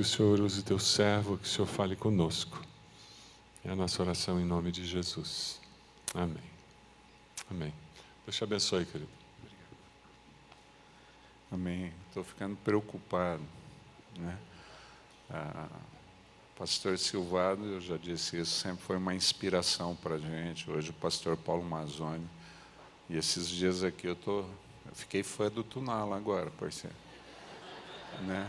Que o Senhor use teu servo, que o Senhor fale conosco. É a nossa oração em nome de Jesus. Amém. Amém. Deus te abençoe, querido. Amém. Estou ficando preocupado, né? Pastor Silvado, eu já disse isso, sempre foi uma inspiração para a gente. Hoje o pastor Paulo Mazzoni. E esses dias aqui eu fiquei fã do Tunala agora, parceiro. Né?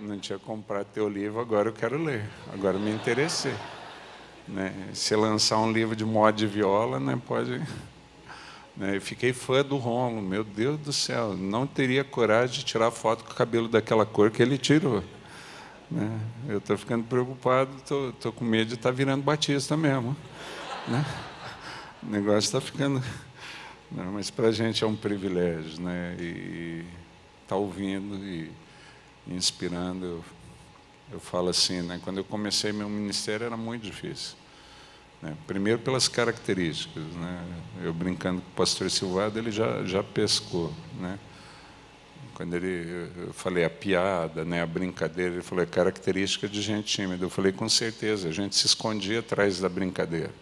Não tinha comprado teu livro, agora eu quero ler. Agora me interessei. Né? Se lançar um livro de moda de viola, né, pode... Eu fiquei fã do Rômulo, meu Deus do céu, não teria coragem de tirar foto com o cabelo daquela cor que ele tirou. Né? Eu estou ficando preocupado, estou com medo de estar virando batista mesmo. Né? O negócio está ficando... Não, mas para a gente é um privilégio, né? E estar ouvindo e inspirando. Eu falo assim, né? Quando eu comecei meu ministério era muito difícil. Primeiro pelas características, né? Eu brincando com o pastor Silvado, ele já pescou, né? Quando eu falei a piada, né, a brincadeira, ele falou, é característica de gente tímida. Eu falei, com certeza, a gente se escondia atrás da brincadeira,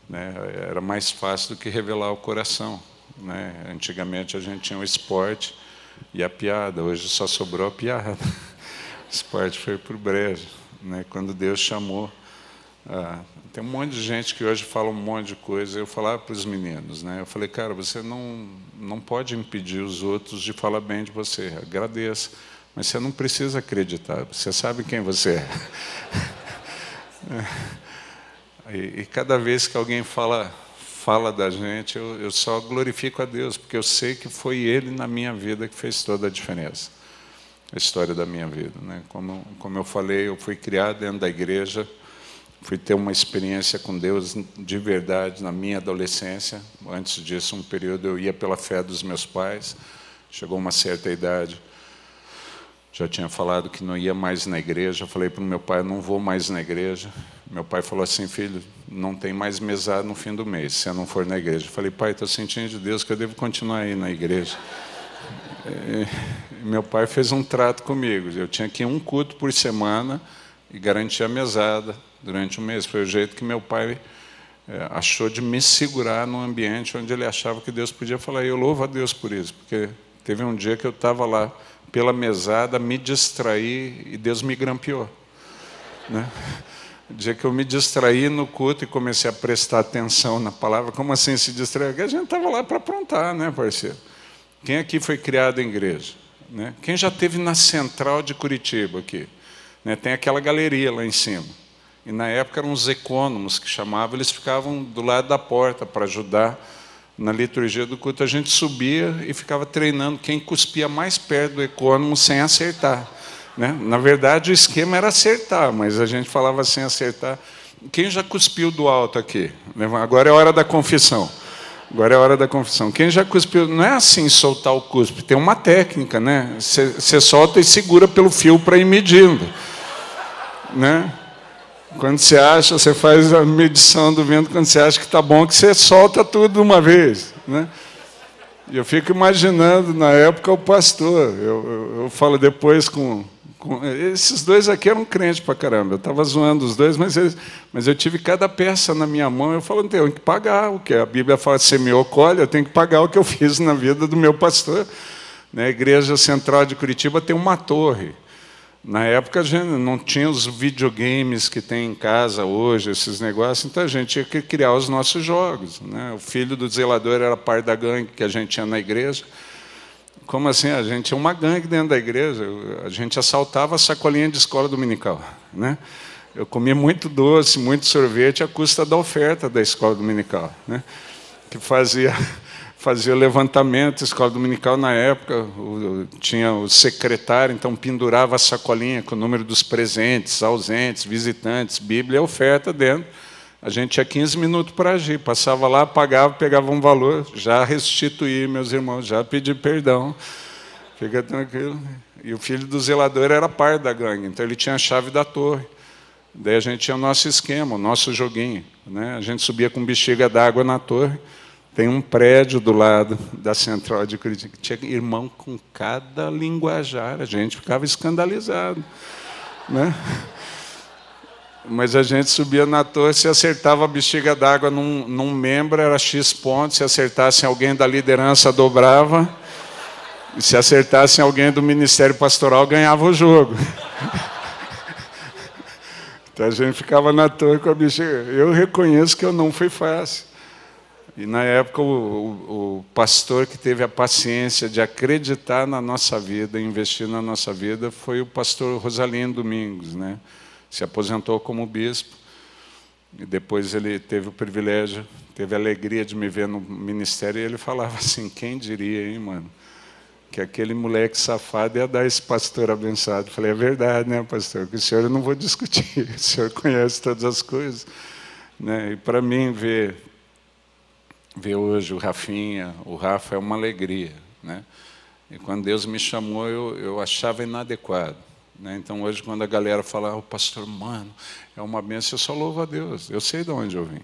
né? Era mais fácil do que revelar o coração, né? Antigamente a gente tinha o esporte e a piada, hoje só sobrou a piada. O esporte foi para o brejo, né? Quando Deus chamou... tem um monte de gente que hoje fala um monte de coisa. Eu falava para os meninos, né? Eu falei, cara, você não pode impedir os outros de falar bem de você. Agradeça, mas você não precisa acreditar. Você sabe quem você é. E cada vez que alguém fala da gente, eu só glorifico a Deus, porque eu sei que foi Ele na minha vida que fez toda a diferença. A história da minha vida, né? Como eu falei, eu fui criado dentro da igreja. Fui ter uma experiência com Deus de verdade na minha adolescência. Antes disso, um período eu ia pela fé dos meus pais. Chegou uma certa idade, já tinha falado que não ia mais na igreja. Eu falei para o meu pai, não vou mais na igreja. Meu pai falou assim, filho, não tem mais mesada no fim do mês, se eu não for na igreja. Eu falei, pai, estou sentindo de Deus que eu devo continuar aí na igreja. Meu pai fez um trato comigo. Eu tinha que ir um culto por semana e garantir a mesada durante um mês. Foi o jeito que meu pai achou de me segurar num ambiente onde ele achava que Deus podia falar. E eu louvo a Deus por isso, porque teve um dia que eu estava lá pela mesada, me distraí e Deus me grampeou. Né? O dia que eu me distraí no culto e comecei a prestar atenção na palavra, como assim se distrair? Porque a gente estava lá para aprontar, né, parceiro? Quem aqui foi criado em igreja? Né? Quem já esteve na Central de Curitiba aqui? Né? Tem aquela galeria lá em cima. E na época eram os ecônomos que chamavam, eles ficavam do lado da porta para ajudar na liturgia do culto. A gente subia e ficava treinando quem cuspia mais perto do ecônomo sem acertar. Né? Na verdade, o esquema era acertar, mas a gente falava sem acertar. Quem já cuspiu do alto aqui? Agora é a hora da confissão. Agora é a hora da confissão. Quem já cuspiu? Não é assim soltar o cuspe, tem uma técnica, né? Você solta e segura pelo fio para ir medindo. Né? Quando você acha, você faz a medição do vento, quando você acha que está bom, que você solta tudo de uma vez. Né? E eu fico imaginando, na época, o pastor. Eu falo depois com... Esses dois aqui eram crentes pra caramba. Eu estava zoando os dois, mas eu tive cada peça na minha mão. Eu falo, tenho que pagar o que a Bíblia fala, semeou, colhe, eu tenho que pagar o que eu fiz na vida do meu pastor. Na Igreja Central de Curitiba tem uma torre. Na época, a gente não tinha os videogames que tem em casa hoje, esses negócios, então a gente tinha que criar os nossos jogos. Né? O filho do zelador era parte da gangue que a gente tinha na igreja. Como assim? A gente tinha uma gangue dentro da igreja, a gente assaltava a sacolinha de escola dominical. Né? Eu comia muito doce, muito sorvete à custa da oferta da escola dominical, né? Que fazia o levantamento. A escola dominical, na época, tinha o secretário, então pendurava a sacolinha com o número dos presentes, ausentes, visitantes, Bíblia e oferta dentro. A gente tinha 15 minutos para agir. Passava lá, pagava, pegava um valor, já restituí, meus irmãos, já pedi perdão. Fica tranquilo. E o filho do zelador era parte da gangue, então ele tinha a chave da torre. Daí a gente tinha o nosso esquema, o nosso joguinho. Né? A gente subia com bexiga d'água na torre. Tem um prédio do lado da Central de Curitiba, que tinha irmão com cada linguajar, a gente ficava escandalizado. né? Mas a gente subia na torre, se acertava a bexiga d'água num membro, era X pontos, se acertasse alguém da liderança, dobrava, e se acertasse alguém do ministério pastoral, ganhava o jogo. Então a gente ficava na torre com a bexiga. Eu reconheço que eu não fui fácil. E na época o pastor que teve a paciência de acreditar na nossa vida, investir na nossa vida, foi o pastor Rosalino Domingos, né? Se aposentou como bispo, e depois ele teve o privilégio, teve a alegria de me ver no ministério, e ele falava assim, quem diria, hein, mano, que aquele moleque safado ia dar esse pastor abençoado. Eu falei, é verdade, né, pastor? Com o senhor eu não vou discutir, o senhor conhece todas as coisas. Né? E para mim, ver hoje o Rafinha, o Rafa, é uma alegria. Né? E quando Deus me chamou, eu achava inadequado. Né? Então, hoje, quando a galera fala, o pastor, mano, é uma bênção, eu só louvo a Deus. Eu sei de onde eu vim.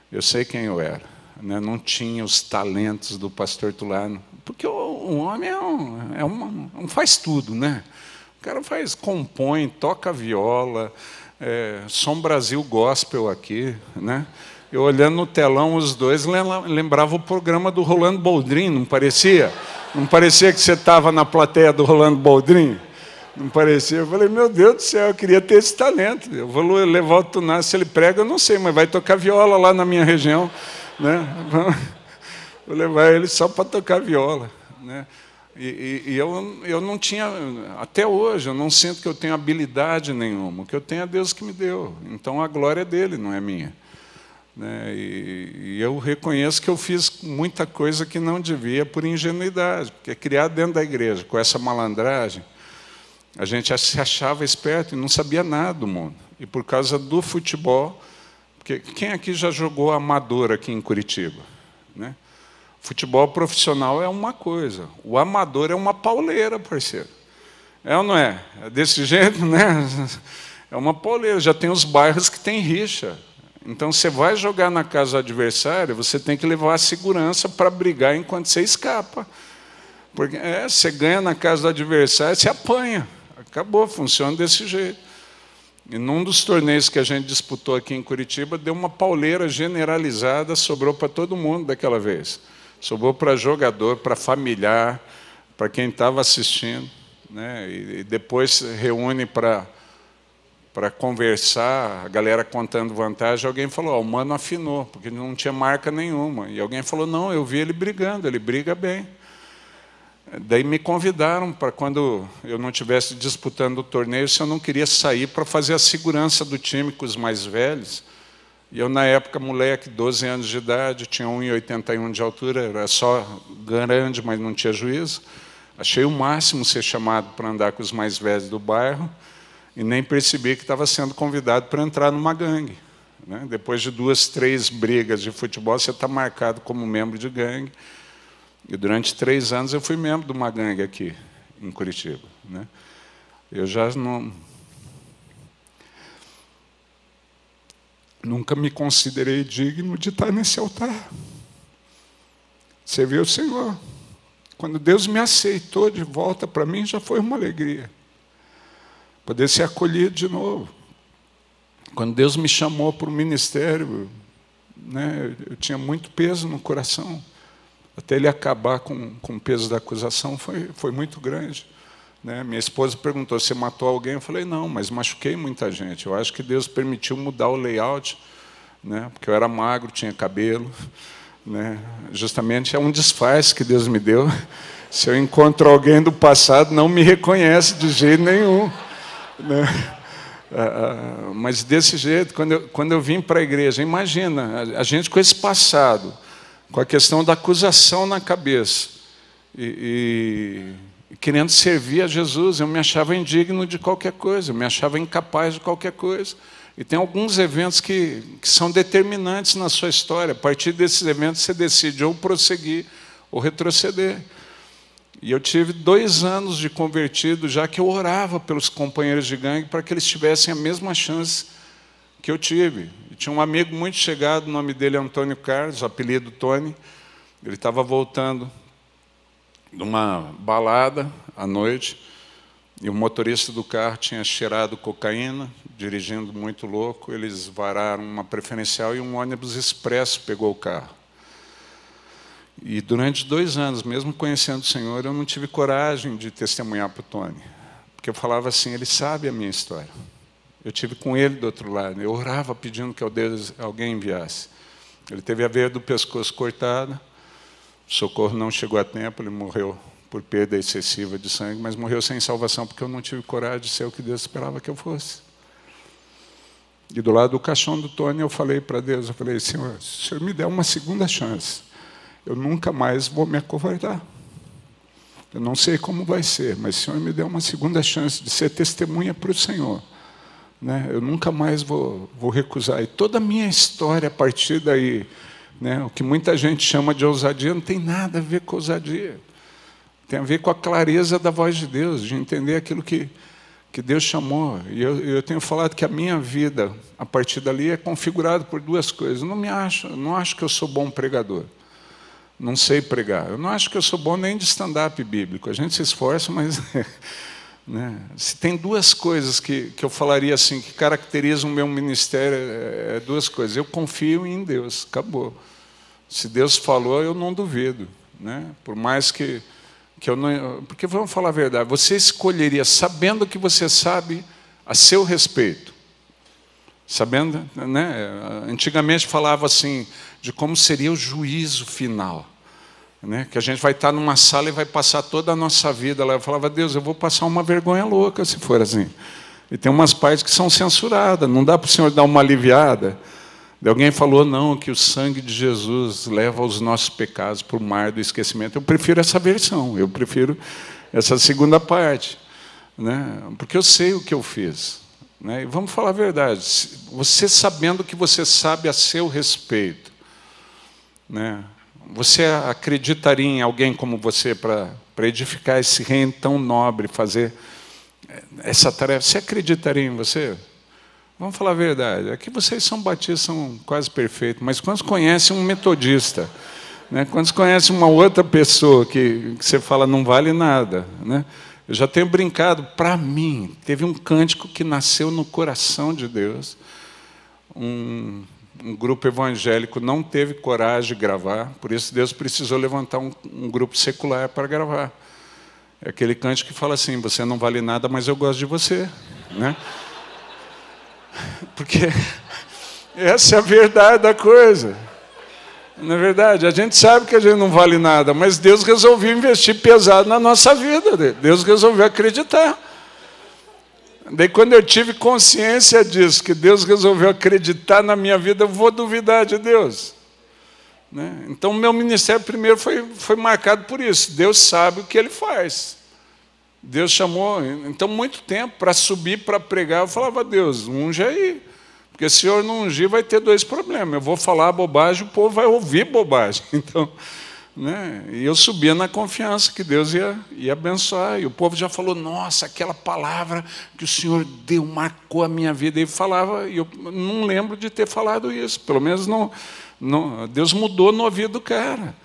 Eu sei quem eu era. Né? Não tinha os talentos do pastor Tulano. Porque o homem não faz tudo, né? O cara compõe, toca viola, Som Brasil Gospel aqui, né? Eu olhando no telão, os dois lembravam o programa do Rolando Boldrin, não parecia? Não parecia que você estava na plateia do Rolando Boldrin? Não parecia? Eu falei, meu Deus do céu, eu queria ter esse talento. Eu vou levar o Tuná, se ele prega, eu não sei, mas vai tocar viola lá na minha região. Né? Vou levar ele só para tocar viola. Né? E eu não tinha, até hoje, eu não sinto que eu tenho habilidade nenhuma. O que eu tenho é Deus que me deu. Então a glória é dele, não é minha. Né? E eu reconheço que eu fiz muita coisa que não devia por ingenuidade, porque criado dentro da igreja, com essa malandragem, a gente se achava esperto e não sabia nada do mundo. E por causa do futebol, porque quem aqui já jogou amador aqui em Curitiba? Né? Futebol profissional é uma coisa, o amador é uma pauleira, parceiro. É ou não é? É desse jeito, né? É uma pauleira, já tem os bairros que tem rixa. Então, você vai jogar na casa do adversário, você tem que levar a segurança para brigar enquanto você escapa. Porque você ganha na casa do adversário, você apanha. Acabou, funciona desse jeito. E num dos torneios que a gente disputou aqui em Curitiba, deu uma pauleira generalizada, sobrou para todo mundo daquela vez. Sobrou para jogador, para familiar, para quem estava assistindo. Né? E depois se reúne para conversar, a galera contando vantagem. Alguém falou, o mano afinou, porque não tinha marca nenhuma. E alguém falou, não, eu vi ele brigando, ele briga bem. Daí me convidaram para, quando eu não estivesse disputando o torneio, se eu não queria sair para fazer a segurança do time com os mais velhos. E eu, na época, moleque, 12 anos de idade, tinha 1,81 de altura, era só grande, mas não tinha juízo. Achei o máximo ser chamado para andar com os mais velhos do bairro e nem percebi que estava sendo convidado para entrar numa gangue. Né? Depois de 2, 3 brigas de futebol, você está marcado como membro de gangue. E durante 3 anos eu fui membro de uma gangue aqui, em Curitiba. Né? Eu já nunca me considerei digno de estar nesse altar. Você viu o Senhor. Quando Deus me aceitou de volta para mim, já foi uma alegria. Poder ser acolhido de novo. Quando Deus me chamou para o ministério, né, eu tinha muito peso no coração. Até ele acabar com o peso da acusação foi muito grande. Né? Minha esposa perguntou, você matou alguém? Eu falei, não, mas machuquei muita gente. Eu acho que Deus permitiu mudar o layout, né? Porque eu era magro, tinha cabelo. Né? Justamente é um disfarce que Deus me deu. Se eu encontro alguém do passado, não me reconhece de jeito nenhum. Né? Mas desse jeito, quando eu vim para a igreja, imagina, a gente com esse passado, com a questão da acusação na cabeça, e querendo servir a Jesus, eu me achava indigno de qualquer coisa, eu me achava incapaz de qualquer coisa. E tem alguns eventos que são determinantes na sua história. A partir desses eventos, você decide ou prosseguir ou retroceder. E eu tive 2 anos de convertido, já que eu orava pelos companheiros de gangue para que eles tivessem a mesma chance que eu tive. E tinha um amigo muito chegado, o nome dele é Antônio Carlos, o apelido Tony. Ele estava voltando de uma balada à noite, E o motorista do carro tinha cheirado cocaína, dirigindo muito louco. Eles vararam uma preferencial e um ônibus expresso pegou o carro. E durante 2 anos, mesmo conhecendo o Senhor, eu não tive coragem de testemunhar para o Tony. Porque eu falava assim, ele sabe a minha história. Eu tive com ele do outro lado. Eu orava pedindo que alguém enviasse. Ele teve a veia do pescoço cortada. O socorro não chegou a tempo, ele morreu por perda excessiva de sangue, mas morreu sem salvação, porque eu não tive coragem de ser o que Deus esperava que eu fosse. E do lado do caixão do Tony, eu falei para Deus, eu falei, Senhor, se o Senhor me der uma segunda chance, eu nunca mais vou me acovardar. Eu não sei como vai ser, mas se o Senhor me der uma segunda chance de ser testemunha para o Senhor, né, eu nunca mais vou recusar. E toda a minha história a partir daí, né, o que muita gente chama de ousadia, não tem nada a ver com ousadia. Tem a ver com a clareza da voz de Deus, de entender aquilo que Deus chamou. E eu tenho falado que a minha vida, a partir dali, é configurada por 2 coisas. Eu não acho que eu sou bom pregador. Não sei pregar. Eu não acho que eu sou bom nem de stand-up bíblico. A gente se esforça, mas... né? Se tem 2 coisas que eu falaria assim, que caracterizam o meu ministério, é 2 coisas. Eu confio em Deus, acabou. Se Deus falou, eu não duvido. Né? Por mais que eu não... Porque vamos falar a verdade, você escolheria, sabendo que você sabe a seu respeito, sabendo, né? Antigamente falava assim, de como seria o juízo final. Né? Que a gente vai estar numa sala e vai passar toda a nossa vida lá. Eu falava, Deus, eu vou passar uma vergonha louca se for assim. E tem umas partes que são censuradas, não dá para o Senhor dar uma aliviada. E alguém falou, não, que o sangue de Jesus leva os nossos pecados para o mar do esquecimento. Eu prefiro essa versão, eu prefiro essa segunda parte. Né? Porque eu sei o que eu fiz. Né? E vamos falar a verdade, você sabendo que você sabe a seu respeito, né? Você acreditaria em alguém como você para edificar esse reino tão nobre, fazer essa tarefa? Você acreditaria em você? Vamos falar a verdade. Aqui vocês são batistas, são quase perfeitos, mas quantos conhecem um metodista? Né? Quantos conhecem uma outra pessoa que você fala não vale nada? Né? Eu já tenho brincado, para mim, teve um cântico que nasceu no coração de Deus. Um grupo evangélico não teve coragem de gravar, por isso Deus precisou levantar um grupo secular para gravar. É aquele cântico que fala assim, você não vale nada, mas eu gosto de você. Né? Porque essa é a verdade da coisa. Na verdade, a gente sabe que a gente não vale nada, mas Deus resolveu investir pesado na nossa vida. Deus resolveu acreditar. Daí, quando eu tive consciência disso, que Deus resolveu acreditar na minha vida, eu vou duvidar de Deus. Né? Então, o meu ministério primeiro foi marcado por isso. Deus sabe o que Ele faz. Deus chamou, então, muito tempo para subir, para pregar. Eu falava, Deus, unge aí. Porque se o Senhor não ungir, vai ter 2 problemas. Eu vou falar bobagem, o povo vai ouvir bobagem. Então, né? E eu subia na confiança que Deus ia abençoar. E o povo já falou, nossa, aquela palavra que o Senhor deu, marcou a minha vida. E falava, e eu não lembro de ter falado isso. Pelo menos não, Deus mudou no ouvido do cara.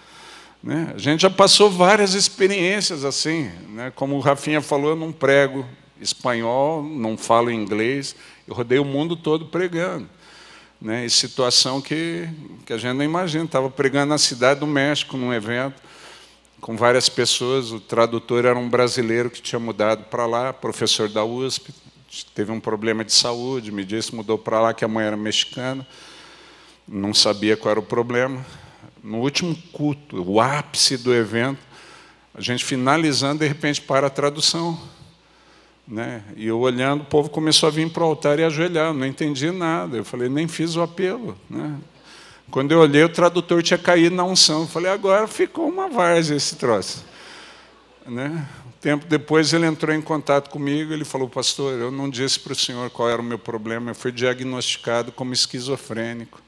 Né? A gente já passou várias experiências assim. Né? Como o Rafinha falou, eu não prego espanhol, não falo inglês. Eu rodei o mundo todo pregando. Né, e situação que a gente não imagina. Estava pregando na cidade do México, num evento, com várias pessoas. O tradutor era um brasileiro que tinha mudado para lá, professor da USP, teve um problema de saúde, me disse, mudou para lá, que a mãe era mexicana, não sabia qual era o problema. No último culto, o ápice do evento, a gente finalizando, de repente, para a tradução. Né? E eu olhando, o povo começou a vir para o altar e ajoelhar, não entendi nada. Eu falei, nem fiz o apelo. Né? Quando eu olhei, o tradutor tinha caído na unção. Eu falei, agora ficou uma várzea esse troço. Né? Tempo depois ele entrou em contato comigo, ele falou, pastor, eu não disse para o senhor qual era o meu problema, eu fui diagnosticado como esquizofrênico.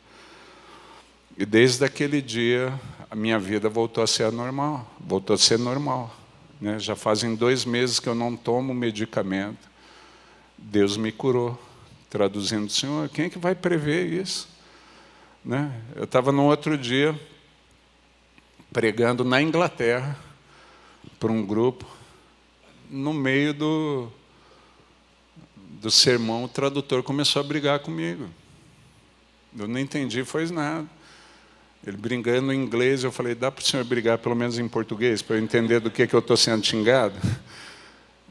E desde aquele dia, a minha vida voltou a ser normal, voltou a ser normal. Né? Já fazem 2 meses que eu não tomo medicamento. Deus me curou. Traduzindo, Senhor, quem é que vai prever isso? Né? Eu estava no outro dia pregando na Inglaterra para um grupo. no meio do sermão, o tradutor começou a brigar comigo. Eu não entendi, foi nada. Ele brigando em inglês, eu falei, dá para o senhor brigar pelo menos em português, para eu entender do que eu estou sendo xingado?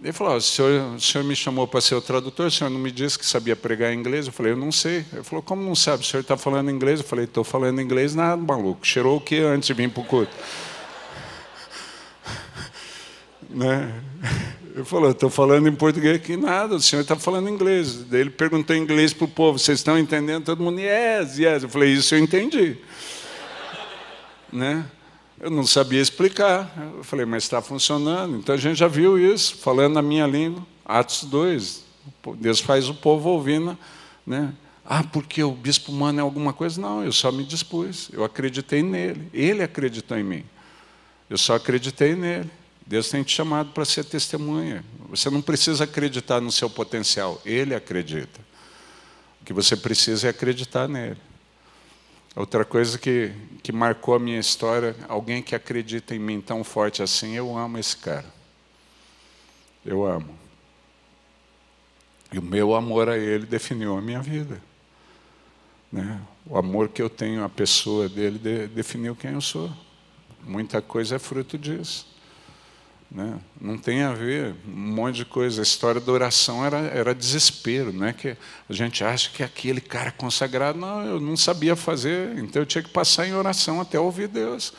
Ele falou, o senhor me chamou para ser o tradutor, o senhor não me disse que sabia pregar em inglês? Eu falei, eu não sei. Ele falou, como não sabe? O senhor está falando inglês? Eu falei, estou falando inglês nada, maluco. Cheirou o que antes de vir para o culto? Né? Ele falou, estou falando em português aqui, nada, o senhor está falando inglês. Daí ele perguntou em inglês para o povo, vocês estão entendendo? Todo mundo, yes, yes. Eu falei, isso eu entendi. Né? Eu não sabia explicar. Eu falei, mas está funcionando. Então a gente já viu isso, falando na minha língua, Atos 2. Deus faz o povo ouvindo. Né? Ah, porque o bispo manda é alguma coisa? Não, eu só me dispus. Eu acreditei nele. Ele acreditou em mim. Eu só acreditei nele. Deus tem te chamado para ser testemunha. Você não precisa acreditar no seu potencial. Ele acredita. O que você precisa é acreditar nele. Outra coisa que marcou a minha história, alguém que acredita em mim tão forte assim, eu amo esse cara. Eu amo. E o meu amor a ele definiu a minha vida. Né? O amor que eu tenho à pessoa dele definiu quem eu sou. Muita coisa é fruto disso. Né? Não tem a ver, um monte de coisa. A história da oração era desespero, não é que a gente acha que aquele cara consagrado, não, eu não sabia fazer, então eu tinha que passar em oração até ouvir Deus.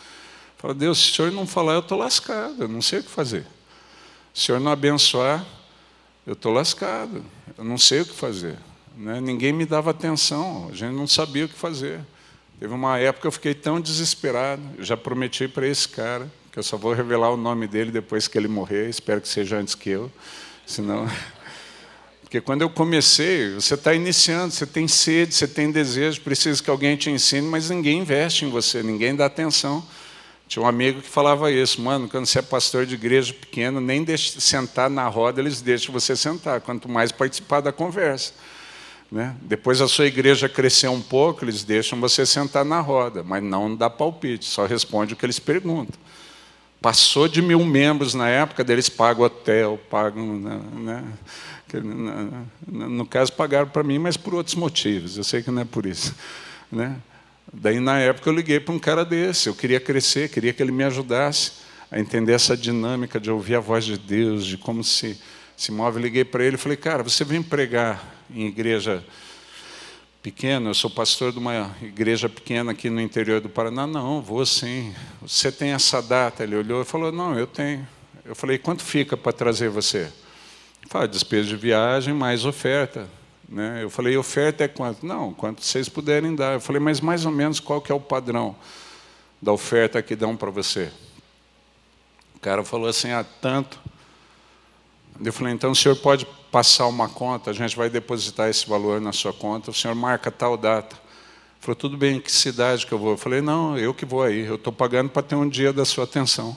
Fala, Deus, se o senhor não falar, eu estou lascado, eu não sei o que fazer. Se o senhor não abençoar, eu estou lascado, eu não sei o que fazer. Né? Ninguém me dava atenção, a gente não sabia o que fazer. Teve uma época que eu fiquei tão desesperado, eu já prometi para esse cara, que eu só vou revelar o nome dele depois que ele morrer, espero que seja antes que eu, senão... Porque quando eu comecei, você está iniciando, você tem sede, você tem desejo, precisa que alguém te ensine, mas ninguém investe em você, ninguém dá atenção. Tinha um amigo que falava isso, mano, quando você é pastor de igreja pequena, nem deixa sentar na roda, eles deixam você sentar, quanto mais participar da conversa. Né? Depois a sua igreja cresceu um pouco, eles deixam você sentar na roda, mas não dá palpite, só responde o que eles perguntam. Passou de 1000 membros na época, deles pagam hotel, pagam... Né? No caso, pagaram para mim, mas por outros motivos, eu sei que não é por isso. Né? Daí, na época, eu liguei para um cara desse, eu queria crescer, queria que ele me ajudasse a entender essa dinâmica de ouvir a voz de Deus, de como se move. Eu liguei para ele e falei, cara, você vem pregar em igreja pequena? Eu sou pastor de uma igreja pequena aqui no interior do Paraná. Não, vou sim. Você tem essa data? Ele olhou e falou, não, eu tenho. Eu falei, quanto fica para trazer você? Ele falou, despesa de viagem mais oferta. Né? Eu falei, oferta é quanto? Não, quanto vocês puderem dar. Eu falei, mas mais ou menos qual que é o padrão da oferta que dão para você? O cara falou assim, tanto. Eu falei, então o senhor pode passar uma conta, a gente vai depositar esse valor na sua conta, o senhor marca tal data. Ele falou, tudo bem, em que cidade que eu vou? Eu falei, não, eu que vou aí, eu estou pagando para ter um dia da sua atenção.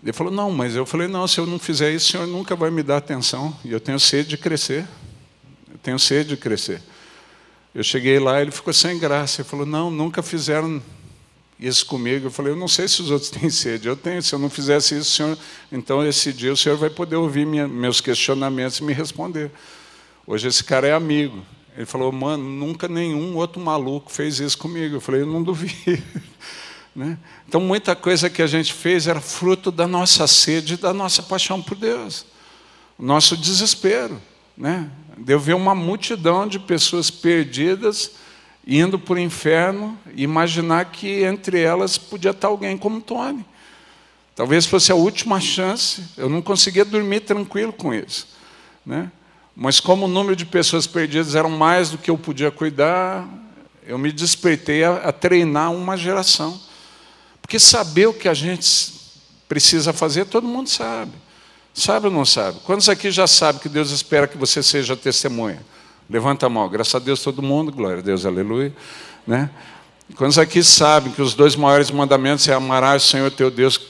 Ele falou, não, mas eu falei, não, se eu não fizer isso, o senhor nunca vai me dar atenção, e eu tenho sede de crescer. Eu tenho sede de crescer. Eu cheguei lá, ele ficou sem graça, ele falou, não, nunca fizeram isso comigo. Eu falei, eu não sei se os outros têm sede, eu tenho, se eu não fizesse isso, senhor, então esse dia o senhor vai poder ouvir meus questionamentos e me responder. Hoje esse cara é amigo. Ele falou, mano, nunca nenhum outro maluco fez isso comigo. Eu falei, eu não duvido. Né? Então muita coisa que a gente fez era fruto da nossa sede e da nossa paixão por Deus. O nosso desespero. Né? De eu ver uma multidão de pessoas perdidas, indo para o inferno, e imaginar que entre elas podia estar alguém como Tony. Talvez fosse a última chance, eu não conseguia dormir tranquilo com isso. Né? Mas como o número de pessoas perdidas eram mais do que eu podia cuidar, eu me despertei a treinar uma geração. Porque saber o que a gente precisa fazer, todo mundo sabe. Sabe ou não sabe? Quantos aqui já sabem que Deus espera que você seja testemunha? Levanta a mão, graças a Deus todo mundo, glória a Deus, aleluia. Né? Quantos aqui sabem que os 2 maiores mandamentos é amarás o Senhor teu Deus,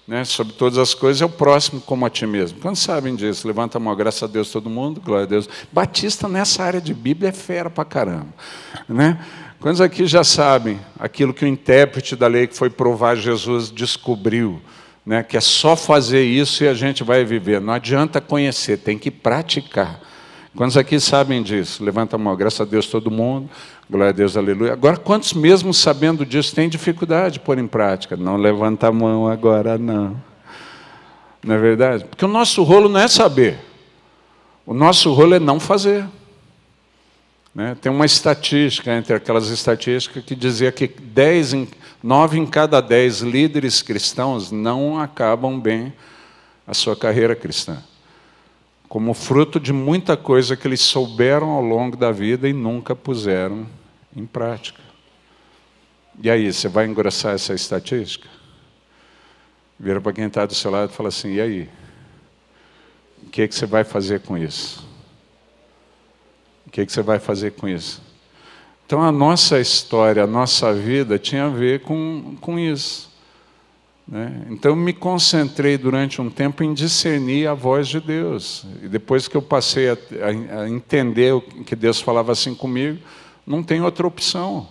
né, sobre todas as coisas, é o próximo como a ti mesmo? Quantos sabem disso? Levanta a mão, graças a Deus todo mundo, glória a Deus. Batista nessa área de Bíblia é fera pra caramba. Né? Quantos aqui já sabem aquilo que o intérprete da lei que foi provar Jesus descobriu? né, que é só fazer isso e a gente vai viver. Não adianta conhecer, tem que praticar. Quantos aqui sabem disso? Levanta a mão, graças a Deus todo mundo, glória a Deus, aleluia. Agora, quantos mesmo sabendo disso têm dificuldade de pôr em prática? Não levanta a mão agora, não. Não é verdade? Porque o nosso rolo não é saber. O nosso rolo é não fazer. Né? Tem uma estatística, entre aquelas estatísticas, que dizia que 9 em cada 10 líderes cristãos não acabam bem a sua carreira cristã, como fruto de muita coisa que eles souberam ao longo da vida e nunca puseram em prática. E aí, você vai engrossar essa estatística? Vira para quem está do seu lado e fala assim, e aí? O que você vai fazer com isso? O que você vai fazer com isso? Então, a nossa história, a nossa vida tinha a ver com isso. Né? Então, eu me concentrei durante um tempo em discernir a voz de Deus. E depois que eu passei a entender o que Deus falava assim comigo, não tem outra opção.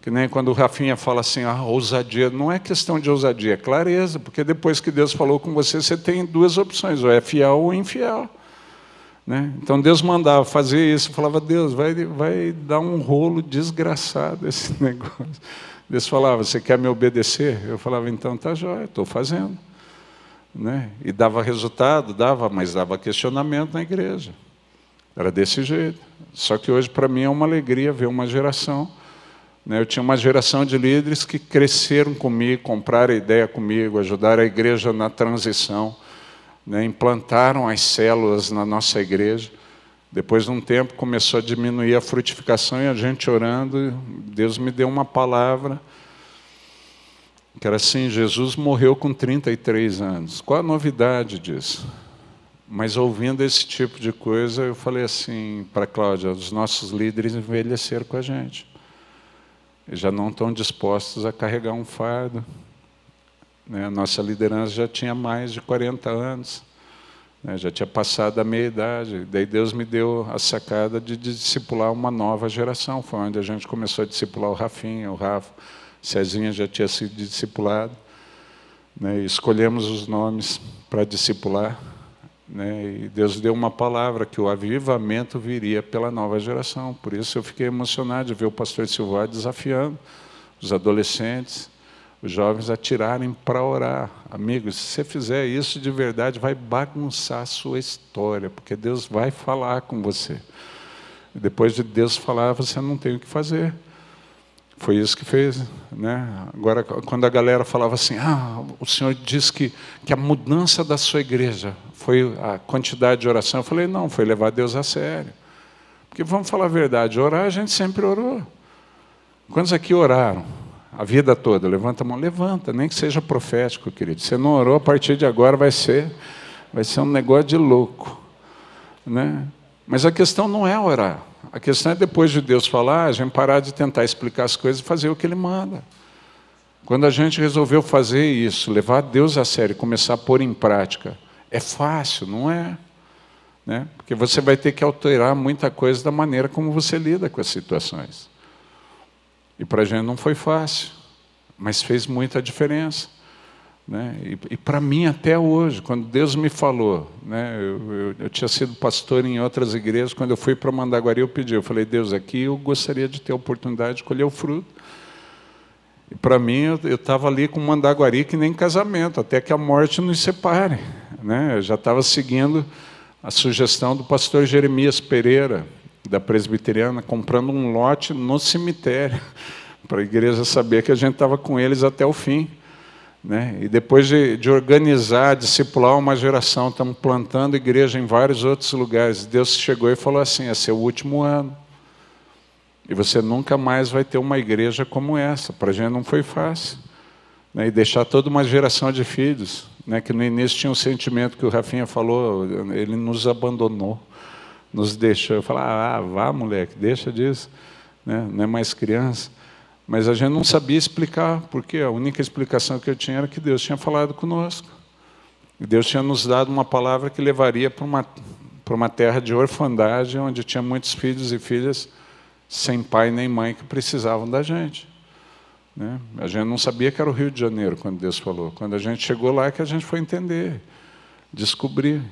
Que nem quando o Rafinha fala assim, ousadia. Não é questão de ousadia, é clareza. Porque depois que Deus falou com você, você tem 2 opções, ou é fiel ou infiel. Né? Então Deus mandava fazer isso, eu falava, Deus, vai dar um rolo desgraçado esse negócio. Deus falava, você quer me obedecer? Eu falava, então tá jóia, estou fazendo. Né? E dava resultado, mas dava questionamento na igreja. Era desse jeito. Só que hoje para mim é uma alegria ver uma geração. Né? Eu tinha uma geração de líderes que cresceram comigo, compraram ideia comigo, ajudaram a igreja na transição. Né, implantaram as células na nossa igreja. Depois de um tempo começou a diminuir a frutificação e a gente orando, Deus me deu uma palavra que era assim, Jesus morreu com 33 anos. Qual a novidade disso? Mas ouvindo esse tipo de coisa, eu falei assim para a Cláudia, os nossos líderes envelheceram com a gente. Eles já não estão dispostos a carregar um fardo. A nossa liderança já tinha mais de 40 anos, já tinha passado a meia-idade. Daí Deus me deu a sacada de discipular uma nova geração. Foi onde a gente começou a discipular o Rafinha, o Rafa. Cezinha já tinha sido discipulado. E escolhemos os nomes para discipular. E Deus deu uma palavra, que o avivamento viria pela nova geração. Por isso eu fiquei emocionado de ver o pastor Silvio desafiando os adolescentes, os jovens a tirarem para orar. Amigos, se você fizer isso de verdade, vai bagunçar a sua história, porque Deus vai falar com você. E depois de Deus falar, você não tem o que fazer. Foi isso que fez. Né? Agora, quando a galera falava assim, o Senhor disse que a mudança da sua igreja foi a quantidade de oração, eu falei, não, foi levar Deus a sério. Porque vamos falar a verdade, orar a gente sempre orou. Quantos aqui oraram? A vida toda, levanta a mão, levanta, nem que seja profético, querido. Você não orou, a partir de agora vai ser um negócio de louco. Né? Mas a questão não é orar. A questão é, depois de Deus falar, a gente parar de tentar explicar as coisas e fazer o que Ele manda. Quando a gente resolveu fazer isso, levar Deus a sério, começar a pôr em prática, é fácil, não é? Né? Porque você vai ter que alterar muita coisa da maneira como você lida com as situações. E para a gente não foi fácil, mas fez muita diferença. Né? E para mim até hoje, quando Deus me falou, né? Eu tinha sido pastor em outras igrejas, quando eu fui para Mandaguari eu falei, Deus, aqui eu gostaria de ter a oportunidade de colher o fruto. E para mim eu estava ali com Mandaguari que nem casamento, até que a morte nos separe. Né? Eu já estava seguindo a sugestão do pastor Jeremias Pereira, da presbiteriana, comprando um lote no cemitério, para a igreja saber que a gente estava com eles até o fim. Né? E depois de organizar, discipular uma geração, estamos plantando igreja em vários outros lugares, Deus chegou e falou assim, é seu último ano. E você nunca mais vai ter uma igreja como essa. Para a gente não foi fácil. Né? E deixar toda uma geração de filhos, né? Que no início tinha um sentimento que o Rafinha falou, ele nos abandonou, nos deixou. Eu falava, vá moleque, deixa disso. Né? Não é mais criança. Mas a gente não sabia explicar, porque a única explicação que eu tinha era que Deus tinha falado conosco. E Deus tinha nos dado uma palavra que levaria para uma terra de orfandade, onde tinha muitos filhos e filhas sem pai nem mãe que precisavam da gente. né? A gente não sabia que era o Rio de Janeiro quando Deus falou. Quando a gente chegou lá é que a gente foi entender, descobrir.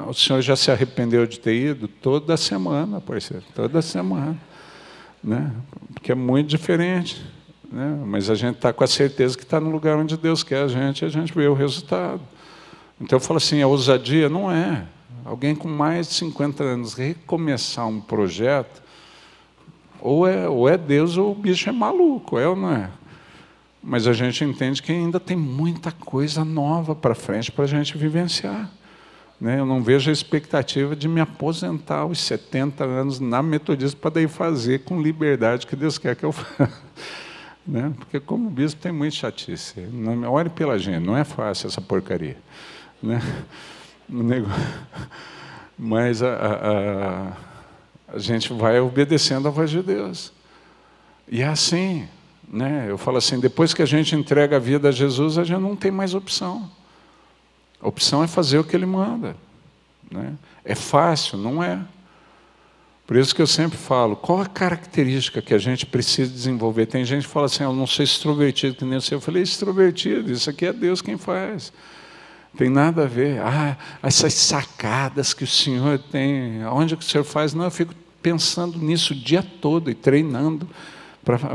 O senhor já se arrependeu de ter ido? Toda semana, parceiro, toda semana, né? Porque é muito diferente, né? Mas a gente está com a certeza que está no lugar onde Deus quer a gente vê o resultado. Então eu falo assim, a ousadia não é. Alguém com mais de 50 anos recomeçar um projeto, ou é Deus ou o bicho é maluco, é ou não é? Mas a gente entende que ainda tem muita coisa nova para frente para a gente vivenciar. Né? Eu não vejo a expectativa de me aposentar aos 70 anos na Metodista para daí fazer com liberdade que Deus quer que eu faça. Né? Porque como bispo tem muita chatice. Não, olhe pela gente, não é fácil essa porcaria. Né? Mas a gente vai obedecendo a voz de Deus. E é assim, né? Eu falo assim, depois que a gente entrega a vida a Jesus, a gente não tem mais opção. A opção é fazer o que Ele manda. Né? É fácil? Não é. Por isso que eu sempre falo, qual a característica que a gente precisa desenvolver? Tem gente que fala assim, eu não sou extrovertido que nem você. Eu falei, extrovertido, isso aqui é Deus quem faz. Tem nada a ver. Essas sacadas que o senhor tem, onde que o senhor faz? Não, eu fico pensando nisso o dia todo e treinando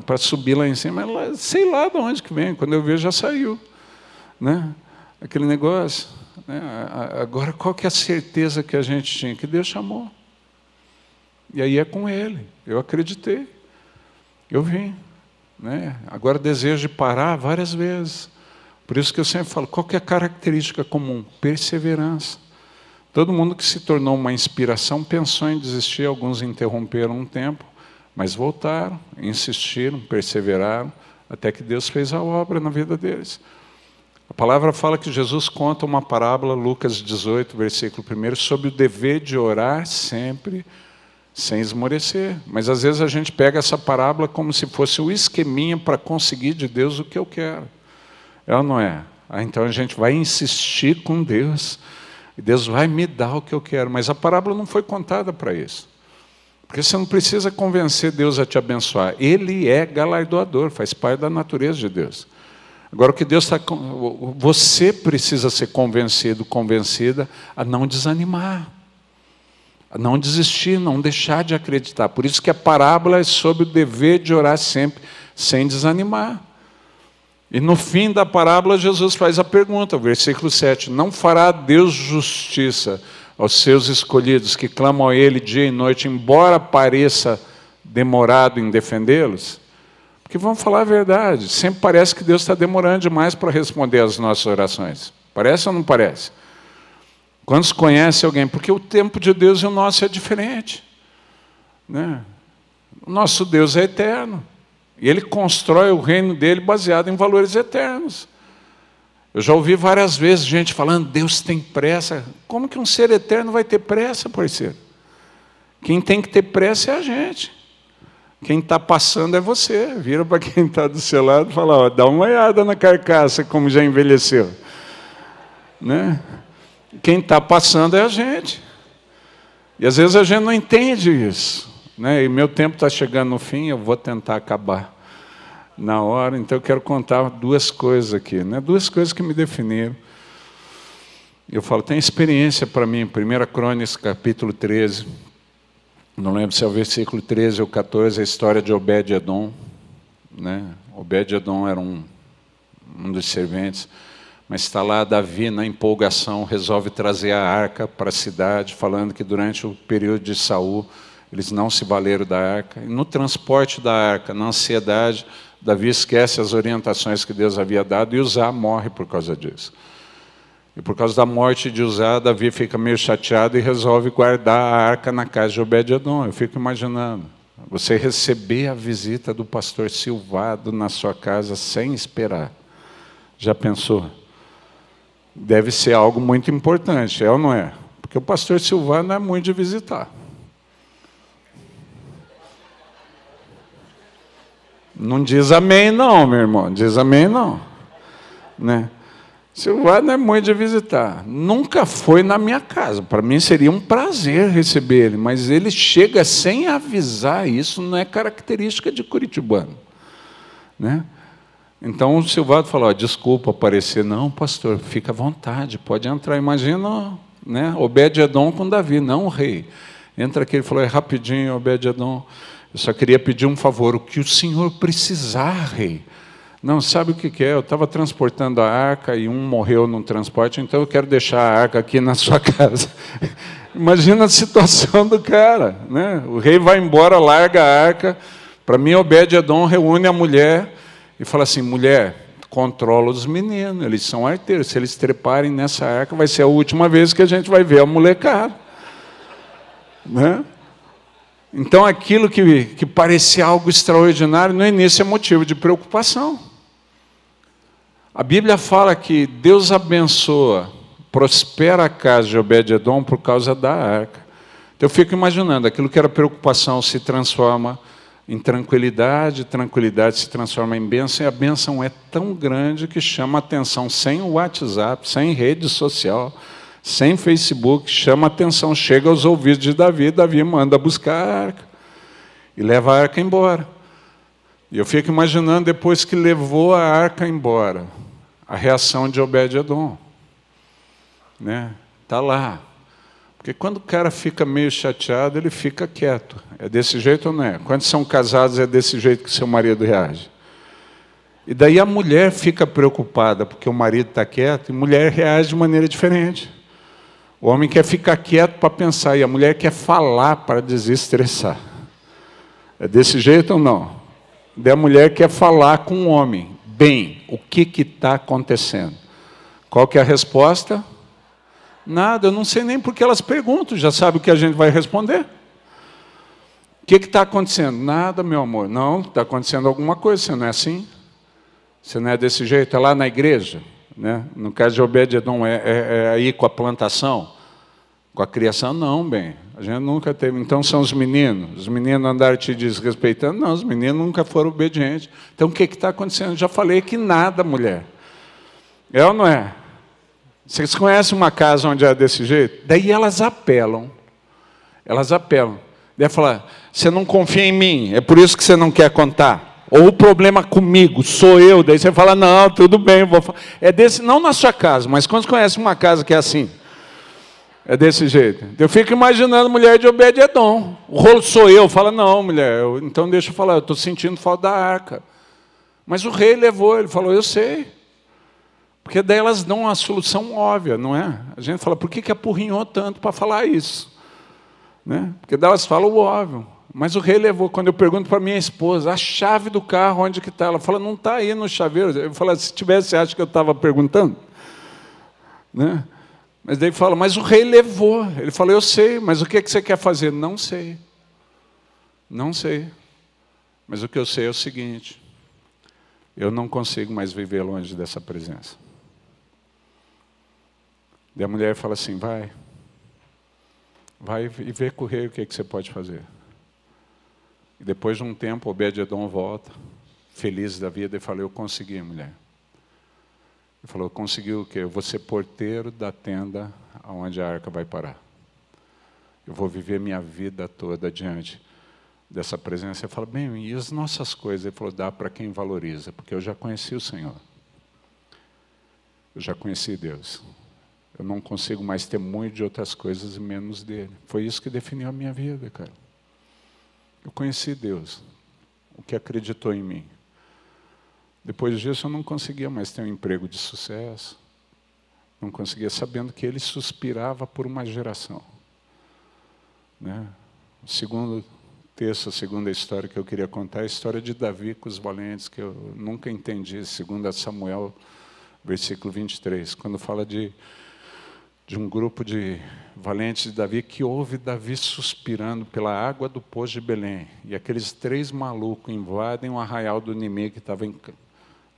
para subir lá em cima. Mas sei lá de onde que vem, quando eu vejo já saiu. Né? Aquele negócio. Né? Agora, qual que é a certeza que a gente tinha? Que Deus chamou. E aí é com Ele. Eu acreditei. Eu vim. Né? Agora desejo de parar várias vezes. Por isso que eu sempre falo, qual que é a característica comum? Perseverança. Todo mundo que se tornou uma inspiração pensou em desistir, alguns interromperam um tempo, mas voltaram, insistiram, perseveraram, até que Deus fez a obra na vida deles. A palavra fala que Jesus conta uma parábola, Lucas 18, versículo 1, sobre o dever de orar sempre, sem esmorecer. Mas às vezes a gente pega essa parábola como se fosse o esqueminha para conseguir de Deus o que eu quero. É ou não é? Então a gente vai insistir com Deus, e Deus vai me dar o que eu quero. Mas a parábola não foi contada para isso. Porque você não precisa convencer Deus a te abençoar. Ele é galardoador, faz parte da natureza de Deus. Agora, o que Deus está... Você precisa ser convencido, convencida a não desanimar, a não desistir, não deixar de acreditar. Por isso que a parábola é sobre o dever de orar sempre, sem desanimar. E no fim da parábola, Jesus faz a pergunta, versículo 7, não fará Deus justiça aos seus escolhidos, que clamam a Ele dia e noite, embora pareça demorado em defendê-los? Porque vamos falar a verdade, sempre parece que Deus está demorando demais para responder às nossas orações. Parece ou não parece? Quantos conhecem alguém? Porque o tempo de Deus e o nosso é diferente. Né? O nosso Deus é eterno. E Ele constrói o reino dele baseado em valores eternos. Eu já ouvi várias vezes gente falando, Deus tem pressa. Como que um ser eterno vai ter pressa, parceiro? Quem tem que ter pressa é a gente. Quem está passando é você. Vira para quem está do seu lado e fala, ó, dá uma olhada na carcaça, como já envelheceu. Né? Quem está passando é a gente. E às vezes a gente não entende isso. Né? E meu tempo está chegando no fim, eu vou tentar acabar na hora. Então eu quero contar duas coisas aqui. Né? Duas coisas que me definiram. Eu falo, tem experiência para mim. 1 Crônicas, capítulo 13. Não lembro se é o versículo 13 ou 14, a história de Obed-Edom. Né? Obed-Edom era um dos serventes. Mas está lá Davi, na empolgação, resolve trazer a arca para a cidade, falando que durante o período de Saul, eles não se valeram da arca. E no transporte da arca, na ansiedade, Davi esquece as orientações que Deus havia dado e Uzá morre por causa disso. E por causa da morte de Uzá, Davi fica meio chateado e resolve guardar a arca na casa de Obed-Edom. Eu fico imaginando, você receber a visita do pastor Silvado na sua casa sem esperar. Já pensou? Deve ser algo muito importante, é ou não é? Porque o pastor Silvado não é muito de visitar. Não diz amém não, meu irmão. Diz amém não. Né? Silvado não é muito de visitar. Nunca foi na minha casa. Para mim seria um prazer receber ele. Mas ele chega sem avisar. Isso não é característica de curitibano. né? Então o Silvado falou, desculpa aparecer. Não, pastor, fica à vontade, pode entrar. Imagina, né, Obed-Edom com Davi, não o rei. Entra aqui, ele falou, rapidinho, Obed-Edom, eu só queria pedir um favor, o que o senhor precisar, rei. Não, sabe o que é? Eu estava transportando a arca e um morreu no transporte, então eu quero deixar a arca aqui na sua casa. Imagina a situação do cara, né? O rei vai embora, larga a arca. Para mim, Obed-Edom reúne a mulher e fala assim, mulher, controla os meninos, eles são arteiros, se eles treparem nessa arca, vai ser a última vez que a gente vai ver a molecada. Né? Então, aquilo que parecia algo extraordinário, no início é motivo de preocupação. A Bíblia fala que Deus abençoa, prospera a casa de Obed-Edom por causa da arca. Então, eu fico imaginando, aquilo que era preocupação se transforma em tranquilidade, tranquilidade se transforma em bênção, e a bênção é tão grande que chama atenção, sem o WhatsApp, sem rede social, sem Facebook, chama atenção, chega aos ouvidos de Davi, Davi manda buscar a arca e leva a arca embora. E eu fico imaginando, depois que levou a arca embora, a reação de Obed-Edom. Né? Está lá. Porque quando o cara fica meio chateado, ele fica quieto. É desse jeito ou não é? Quando são casados, é desse jeito que seu marido reage. E daí a mulher fica preocupada, porque o marido está quieto, e a mulher reage de maneira diferente. O homem quer ficar quieto para pensar, e a mulher quer falar para desestressar. É desse jeito ou não? Daí a mulher quer falar com o homem. Bem, o que está acontecendo? Qual que é a resposta? Nada, eu não sei nem porque elas perguntam, já sabe o que a gente vai responder. O que está acontecendo? Nada, meu amor. Não, está acontecendo alguma coisa, você não é assim? Você não é desse jeito? É lá na igreja? Né? No caso de Obed-Edom, é aí com a plantação? Com a criação? Não, bem. A gente nunca teve. Então são os meninos andaram te desrespeitando? Não, os meninos nunca foram obedientes. Então o que está acontecendo? Eu já falei que nada, mulher. É ou não é? Vocês conhecem uma casa onde é desse jeito? Daí elas apelam. Elas apelam. Daí fala, você não confia em mim, é por isso que você não quer contar. Ou o problema comigo, sou eu. Daí você fala, não, tudo bem, vou falar. É desse, não na sua casa, mas quando você conhece uma casa que é assim? É desse jeito. Eu fico imaginando a mulher de Obed-Edom. O rolo sou eu. Fala, não, mulher, então deixa eu falar, eu estou sentindo falta da arca. Mas o rei levou, ele falou, eu sei. Porque daí elas dão uma solução óbvia, não é? A gente fala, por que apurrinhou tanto para falar isso? Né? Porque daí elas falam o óbvio. Mas o rei levou. Quando eu pergunto para minha esposa, a chave do carro, onde que está? Ela fala, não está aí no chaveiro. Eu falo, se tivesse, você acha que eu estava perguntando? Né? Mas daí fala, mas o rei levou. Ele falou, eu sei, mas o que você quer fazer? Não sei. Não sei. Mas o que eu sei é o seguinte, eu não consigo mais viver longe dessa presença. Daí a mulher fala assim, vai e vê com o rei o que você pode fazer. E depois de um tempo, Obed-Edom volta, feliz da vida, e fala, eu consegui, mulher. Ele falou, conseguiu o quê? Eu vou ser porteiro da tenda onde a arca vai parar. Eu vou viver minha vida toda diante dessa presença. Ele fala, bem, e as nossas coisas? Ele falou, dá para quem valoriza, porque eu já conheci o Senhor. Eu já conheci Deus. Eu não consigo mais ter muito de outras coisas e menos dele. Foi isso que definiu a minha vida, cara. Eu conheci Deus, o que acreditou em mim. Depois disso, eu não conseguia mais ter um emprego de sucesso. Não conseguia, sabendo que ele suspirava por uma geração. Né? O segundo texto, a segunda história que eu queria contar é a história de Davi com os valentes, que eu nunca entendi, segundo Samuel, versículo 23, quando fala de um grupo de valentes de Davi, que ouve Davi suspirando pela água do poço de Belém. E aqueles 3 malucos invadem o arraial do inimigo que estava em...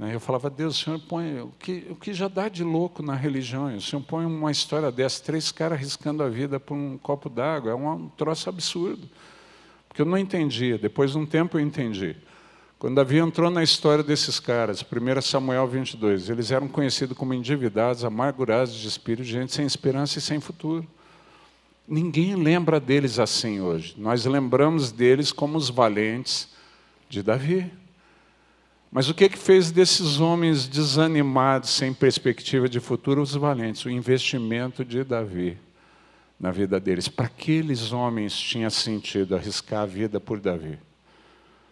Eu falava, Deus, o Senhor põe... O que já dá de louco na religião? O Senhor põe uma história dessa, 3 caras arriscando a vida por um copo d'água. É um troço absurdo. Porque eu não entendia. Depois de um tempo eu entendi. Quando Davi entrou na história desses caras, 1 Samuel 22, eles eram conhecidos como endividados, amargurados de espírito, gente sem esperança e sem futuro. Ninguém lembra deles assim hoje. Nós lembramos deles como os valentes de Davi. Mas o que fez desses homens desanimados, sem perspectiva de futuro, os valentes? O investimento de Davi na vida deles. Para aqueles homens tinha sentido arriscar a vida por Davi.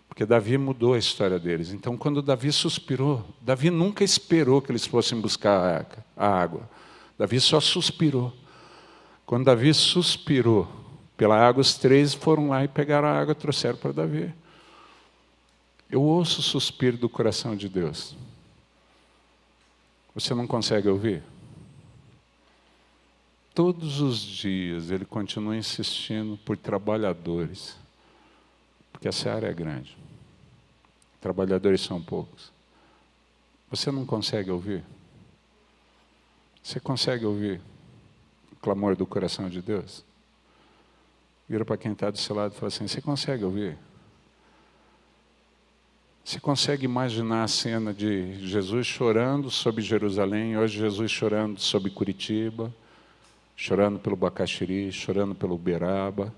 Porque Davi mudou a história deles. Então, quando Davi suspirou, Davi nunca esperou que eles fossem buscar a água. Davi só suspirou. Quando Davi suspirou pela água, os 3 foram lá e pegaram a água e trouxeram para Davi. Eu ouço o suspiro do coração de Deus. Você não consegue ouvir? Todos os dias Ele continua insistindo por trabalhadores, porque a seara é grande. Trabalhadores são poucos. Você não consegue ouvir? Você consegue ouvir o clamor do coração de Deus? Vira para quem está do seu lado e fala assim: você consegue ouvir? Você consegue imaginar a cena de Jesus chorando sobre Jerusalém, hoje Jesus chorando sobre Curitiba, chorando pelo Bacaxiri, chorando pelo Uberaba,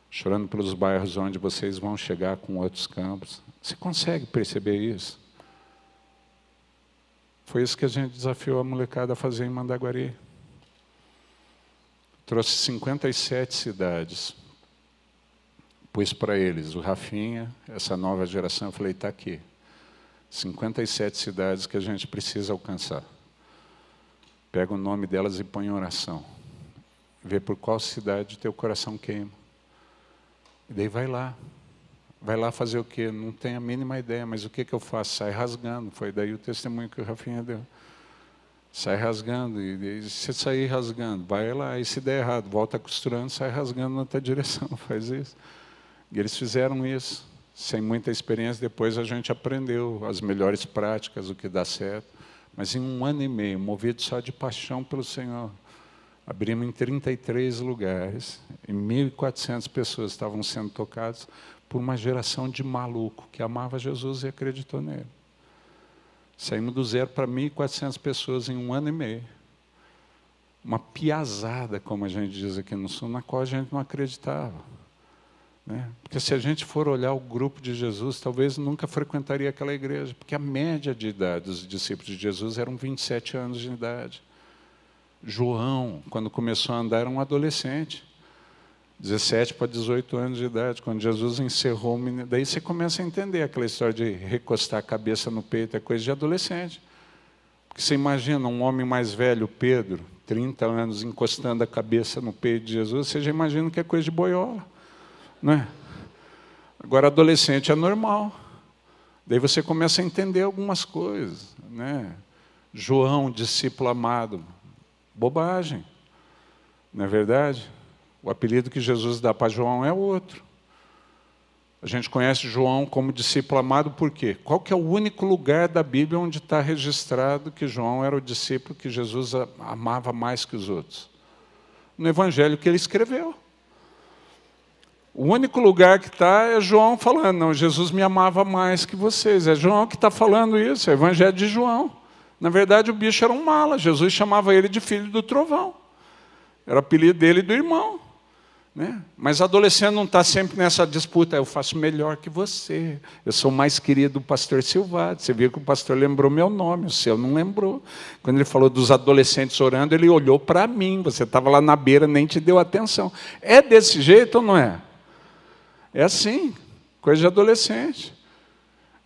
chorando pelos bairros onde vocês vão chegar com outros campos? Você consegue perceber isso? Foi isso que a gente desafiou a molecada a fazer em Mandaguari. Trouxe 57 cidades. Pus para eles, o Rafinha, essa nova geração, eu falei, está aqui. 57 cidades que a gente precisa alcançar. Pega o nome delas e põe em oração. Vê por qual cidade teu coração queima. E daí vai lá. Vai lá fazer o quê? Não tenho a mínima ideia, mas o que eu faço? Sai rasgando. Foi daí o testemunho que o Rafinha deu. Sai rasgando, e se sair rasgando, vai lá, e se der errado, volta costurando, sai rasgando na outra direção, faz isso. E eles fizeram isso, sem muita experiência. Depois a gente aprendeu as melhores práticas, o que dá certo. Mas em 1 ano e meio, movido só de paixão pelo Senhor, abrimos em 33 lugares, e 1.400 pessoas estavam sendo tocadas por uma geração de maluco que amava Jesus e acreditou nele. Saímos do 0 para 1.400 pessoas em 1 ano e meio. Uma piazada, como a gente diz aqui no Sul, na qual a gente não acreditava. Né? Porque se a gente for olhar o grupo de Jesus, talvez nunca frequentaria aquela igreja, porque a média de idade dos discípulos de Jesus eram 27 anos de idade. João, quando começou a andar, era um adolescente, 17 para 18 anos de idade, quando Jesus encerrou o menino. Daí você começa a entender aquela história de recostar a cabeça no peito, é coisa de adolescente. Porque você imagina um homem mais velho, Pedro, 30 anos, encostando a cabeça no peito de Jesus, você já imagina que é coisa de boiola. Não é? Agora, adolescente é normal. Daí você começa a entender algumas coisas. Né? João, discípulo amado, bobagem. Não é verdade? O apelido que Jesus dá para João é outro. A gente conhece João como discípulo amado por quê? Qual que é o único lugar da Bíblia onde está registrado que João era o discípulo que Jesus amava mais que os outros? No Evangelho que ele escreveu. O único lugar que está é João falando, não, Jesus me amava mais que vocês. É João que está falando isso, é o Evangelho de João. Na verdade, o bicho era um mala. Jesus chamava ele de filho do trovão. Era o apelido dele e do irmão. Né? Mas adolescente não está sempre nessa disputa, eu faço melhor que você, eu sou mais querido do pastor Silvado. Você viu que o pastor lembrou meu nome, o seu não lembrou. Quando ele falou dos adolescentes orando, ele olhou para mim, você estava lá na beira, nem te deu atenção. É desse jeito ou não é? É assim, coisa de adolescente.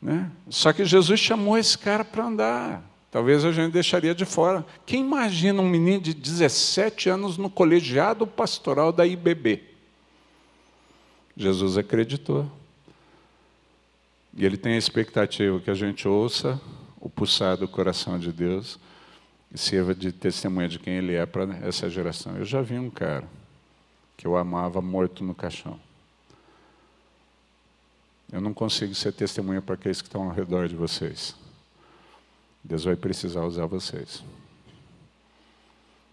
Né? Só que Jesus chamou esse cara para andar. Talvez a gente deixaria de fora. Quem imagina um menino de 17 anos no colegiado pastoral da IBB? Jesus acreditou. E ele tem a expectativa que a gente ouça o pulsar do coração de Deus e sirva de testemunha de quem ele é para essa geração. Eu já vi um cara que eu amava morto no caixão. Eu não consigo ser testemunha para aqueles que estão ao redor de vocês. Deus vai precisar usar vocês.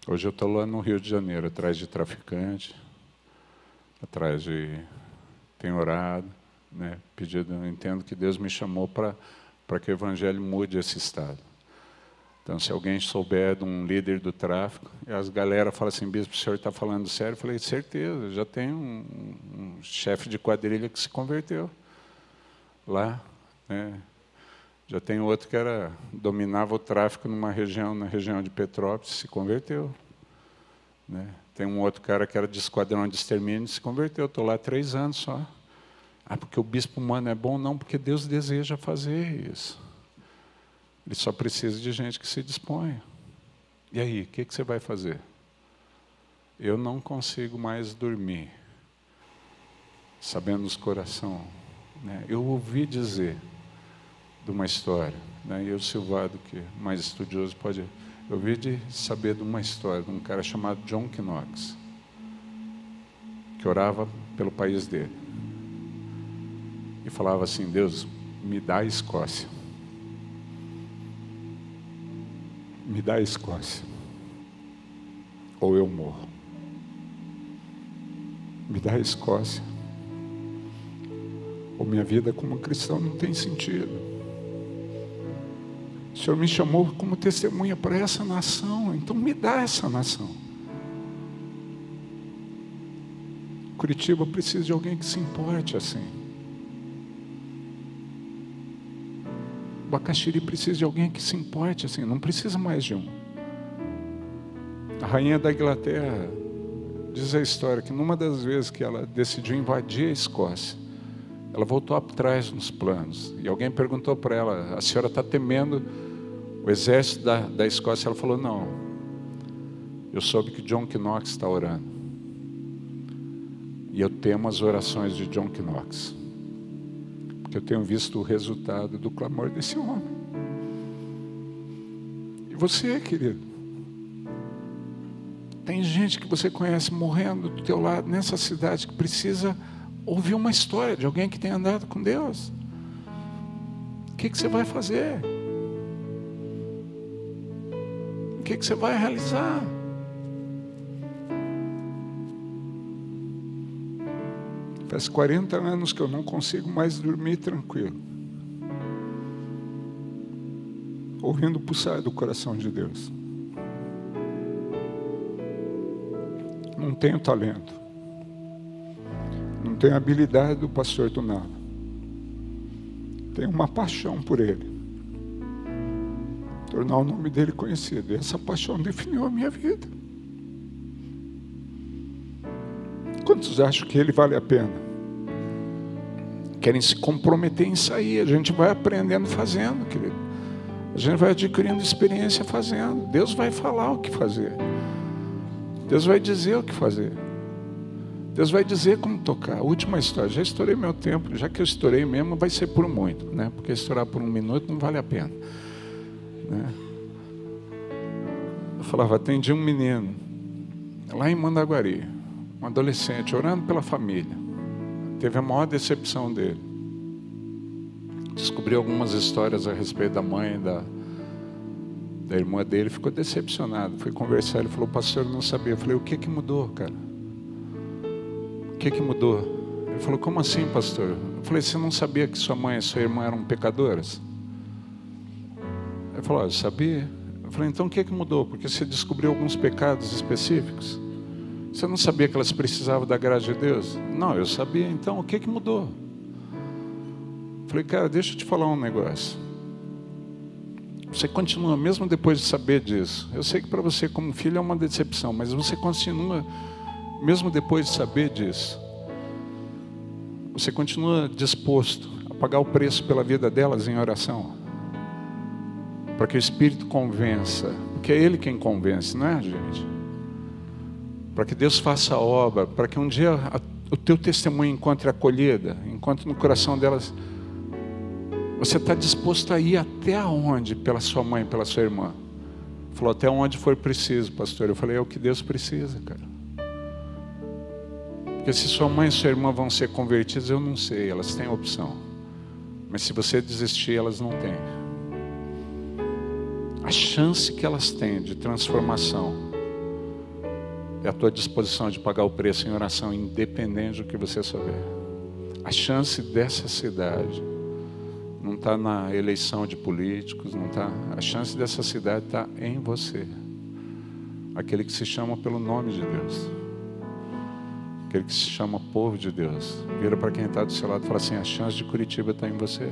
Hoje eu estou lá no Rio de Janeiro, atrás de traficante, atrás de... Tenho orado, né, pedido, eu entendo que Deus me chamou para que o Evangelho mude esse estado. Então, se alguém souber de um líder do tráfico, e as galera falam assim, bispo, o senhor está falando sério? Eu falei, certeza, já tem um chefe de quadrilha que se converteu lá, né? Já tem outro que dominava o tráfico na região de Petrópolis, se converteu. Né? Tem um outro cara que era de esquadrão de extermínio, se converteu. Estou lá 3 anos só. Ah, porque o bispo humano é bom? Não, porque Deus deseja fazer isso. Ele só precisa de gente que se disponha. E aí, o que você vai fazer? Eu não consigo mais dormir, sabendo os corações. Né? Eu ouvi dizer de uma história, né? E o Silvado, que é mais estudioso, pode... Eu ouvi saber de uma história de um cara chamado John Knox, que orava pelo país dele. E falava assim: Deus, me dá a Escócia. Me dá a Escócia. Ou eu morro. Me dá a Escócia. Ou minha vida como cristão não tem sentido. O Senhor me chamou como testemunha para essa nação, então me dá essa nação. Curitiba precisa de alguém que se importe assim. Bacaxiri precisa de alguém que se importe assim, não precisa mais de um. A rainha da Inglaterra diz a história que numa das vezes que ela decidiu invadir a Escócia, ela voltou atrás nos planos. E alguém perguntou para ela: a senhora está temendo o exército da Escócia? Ela falou: não, eu soube que John Knox está orando. E eu temo as orações de John Knox, porque eu tenho visto o resultado do clamor desse homem. E você, querido, tem gente que você conhece morrendo do teu lado nessa cidade que precisa ouvir uma história de alguém que tem andado com Deus. O que você vai fazer? O que você vai realizar? Faz 40 anos que eu não consigo mais dormir tranquilo, ouvindo o pulsar do coração de Deus. Não tenho talento, não tenho habilidade do pastor Tunala, tenho uma paixão por ele, tornar o nome dele conhecido. E essa paixão definiu a minha vida. Quantos acham que ele vale a pena? Querem se comprometer em sair. A gente vai aprendendo fazendo, querido. A gente vai adquirindo experiência fazendo. Deus vai falar o que fazer. Deus vai dizer o que fazer. Deus vai dizer como tocar. Última história. Já estourei meu tempo. Já que eu estourei mesmo, vai ser por muito, né? Porque estourar por 1 minuto não vale a pena, né? Eu falava, atendi um menino lá em Mandaguari, um adolescente, orando pela família. Teve a maior decepção dele. Descobriu algumas histórias a respeito da mãe, da irmã dele, ficou decepcionado. Fui conversar, ele falou: pastor, eu não sabia. Eu falei: o que mudou, cara? O que mudou? Ele falou: como assim, pastor? Eu falei: você não sabia que sua mãe e sua irmã eram pecadoras? Ele falou: eu sabia. Eu falei: então o que mudou? Porque você descobriu alguns pecados específicos? Você não sabia que elas precisavam da graça de Deus? Não, eu sabia. Então, o que mudou? Falei: cara, deixa eu te falar um negócio. Você continua, mesmo depois de saber disso. Eu sei que para você, como filho, é uma decepção, mas você continua, mesmo depois de saber disso. Você continua disposto a pagar o preço pela vida delas em oração? Para que o Espírito convença. Porque é Ele quem convence, não é, gente? Para que Deus faça a obra, para que um dia o teu testemunho encontre acolhida, encontre no coração delas. Você está disposto a ir até onde? Pela sua mãe, pela sua irmã? Falou: até onde for preciso, pastor. Eu falei: é o que Deus precisa, cara. Porque se sua mãe e sua irmã vão ser convertidas, eu não sei, elas têm opção. Mas se você desistir, elas não têm. A chance que elas têm de transformação é a tua disposição de pagar o preço em oração, independente do que você souber. A chance dessa cidade não está na eleição de políticos, não está. A chance dessa cidade está em você. Aquele que se chama pelo nome de Deus. Aquele que se chama povo de Deus. Vira para quem está do seu lado e fala assim: a chance de Curitiba está em você.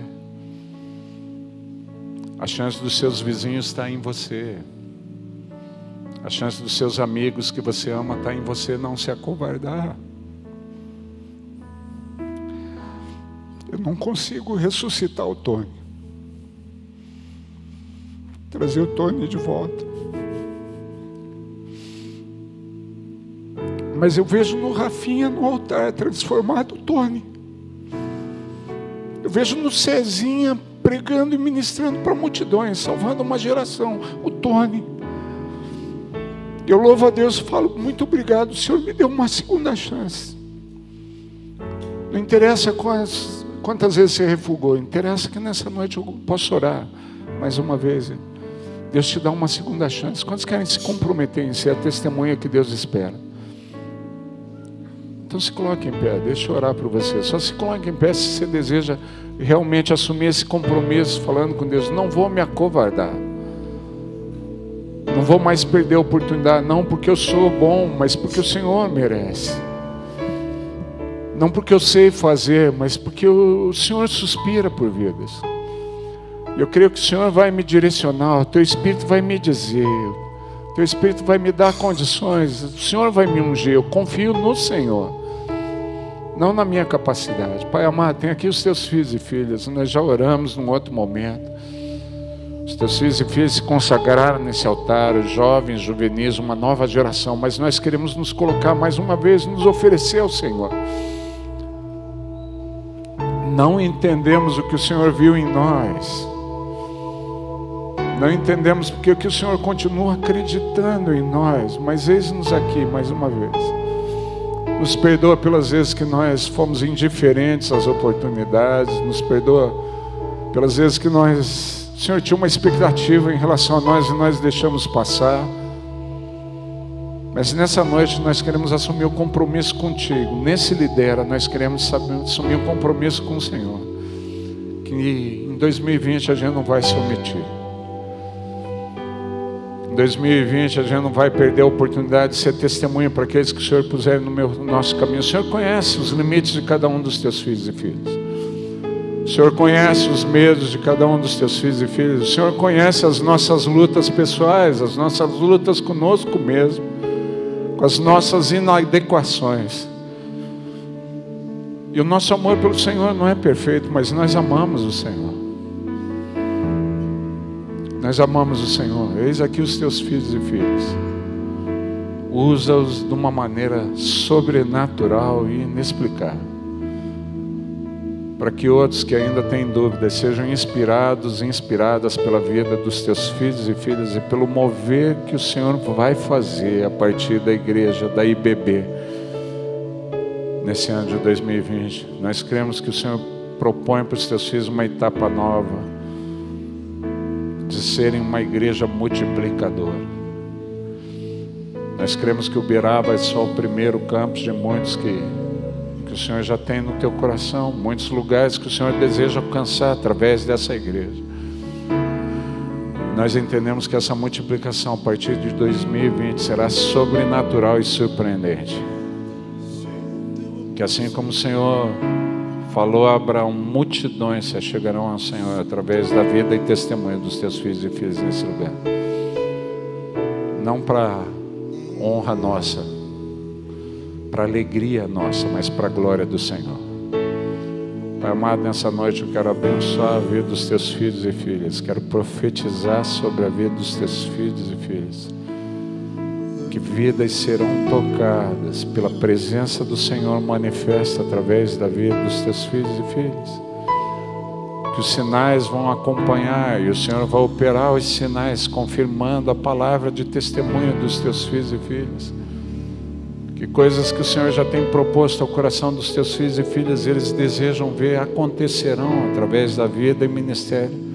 A chance dos seus vizinhos está em você. A chance dos seus amigos que você ama está em você não se acovardar. Eu não consigo ressuscitar o Tony. Trazer o Tony de volta. Mas eu vejo no Rafinha no altar transformado o Tony. Eu vejo no Cezinha pregando e ministrando para multidões, salvando uma geração, o Tony. Eu louvo a Deus e falo, muito obrigado, o Senhor me deu uma segunda chance. Não interessa quantas vezes você refugou, interessa que nessa noite eu posso orar mais uma vez. Deus te dá uma segunda chance. Quantos querem se comprometer em ser a testemunha que Deus espera? Então se coloque em pé, deixa eu orar por você. Só se coloque em pé se você deseja realmente assumir esse compromisso, falando com Deus, não vou me acovardar. Não vou mais perder a oportunidade, não porque eu sou bom, mas porque o Senhor merece. Não porque eu sei fazer, mas porque o Senhor suspira por vidas. Eu creio que o Senhor vai me direcionar, o Teu Espírito vai me dizer, o Teu Espírito vai me dar condições, o Senhor vai me ungir, eu confio no Senhor, não na minha capacidade. Pai amado, tem aqui os Teus filhos e filhas, nós já oramos num outro momento. Os Teus filhos e filhas se consagraram nesse altar, os jovens, juvenis, uma nova geração, mas nós queremos nos colocar mais uma vez, nos oferecer ao Senhor. Não entendemos o que o Senhor viu em nós. Não entendemos porque o que o Senhor continua acreditando em nós. Mas eis-nos aqui mais uma vez. Nos perdoa pelas vezes que nós fomos indiferentes às oportunidades. Nos perdoa pelas vezes que nós... O Senhor tinha uma expectativa em relação a nós e nós deixamos passar. Mas nessa noite nós queremos assumir o compromisso contigo. Nesse Lidera nós queremos assumir o compromisso com o Senhor. Que em 2020 a gente não vai se omitir. Em 2020 a gente não vai perder a oportunidade de ser testemunha para aqueles que o Senhor puser no nosso caminho. O Senhor conhece os limites de cada um dos teus filhos e filhas. O Senhor conhece os medos de cada um dos teus filhos e filhas. O Senhor conhece as nossas lutas pessoais, as nossas lutas conosco mesmo, com as nossas inadequações. E o nosso amor pelo Senhor não é perfeito, mas nós amamos o Senhor. Nós amamos o Senhor. Eis aqui os teus filhos e filhas. Usa-os de uma maneira sobrenatural e inexplicável, para que outros que ainda têm dúvidas sejam inspirados e inspiradas pela vida dos teus filhos e filhas e pelo mover que o Senhor vai fazer a partir da igreja, da IBB, nesse ano de 2020. Nós cremos que o Senhor propõe para os teus filhos uma etapa nova, de serem uma igreja multiplicadora. Nós cremos que Uberaba é só o primeiro campus de muitos que o Senhor já tem no teu coração, muitos lugares que o Senhor deseja alcançar através dessa igreja. Nós entendemos que essa multiplicação a partir de 2020 será sobrenatural e surpreendente. Que assim como o Senhor falou a Abraão, multidões se chegarão ao Senhor através da vida e testemunho dos teus filhos e filhas nesse lugar. Não para honra nossa, para alegria nossa, mas para a glória do Senhor. Pai amado, nessa noite eu quero abençoar a vida dos teus filhos e filhas. Quero profetizar sobre a vida dos teus filhos e filhas. Que vidas serão tocadas pela presença do Senhor manifesta através da vida dos teus filhos e filhas. Que os sinais vão acompanhar e o Senhor vai operar os sinais, confirmando a palavra de testemunho dos teus filhos e filhas. Que coisas que o Senhor já tem proposto ao coração dos teus filhos e filhas, eles desejam ver, acontecerão através da vida e ministério